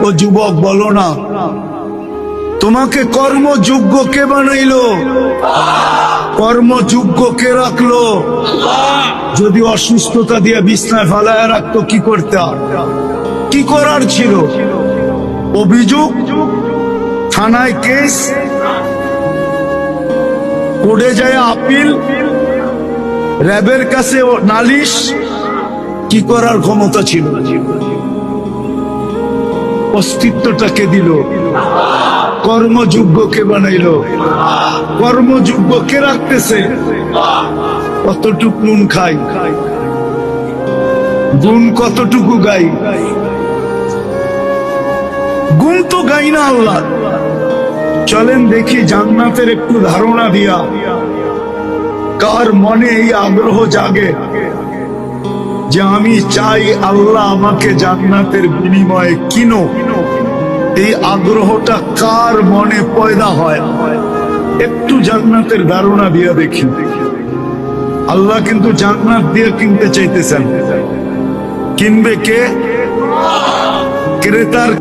ও যুবক বলো না, তোমাকে কর্মযোগ্য কে বানাইলো? কর্মযোগ্য কে রাখলো? যদি অসুস্থতা দিয়ে বিছনায় ফালায় রাখতো কি করতে? কি করার ছিল? অভিযোগ, থানায় কেস, কোর্টে যায় আপিল, র্যাবের কাছে নালিশ, কি করার ক্ষমতা ছিল? অস্তিত্বটাকে দিল, কর্মযোগ্য কে বানাইলো? কর্মযোগ্য কে রাখতেছে? কতটুকু নুন খাই, গুণ কতটুকু গাই? গুণ তো গাই না আল্লাহ। চলেন দেখি জান্নাতের একটু ধারণা দিয়া কার মনে এই আগ্রহ জাগে যে আমি চাই আল্লাহ আমাকে জান্নাতের বিনিময়ে কিনো। এই আগ্রহটা কার মনে পয়দা হয়? একটু জান্নাতের ধারণা দিয়া দেখি। আল্লাহ কিন্তু জান্নাত দিয়ে কিনতে চাইতেছেন। কিনবে কে? ক্রেতার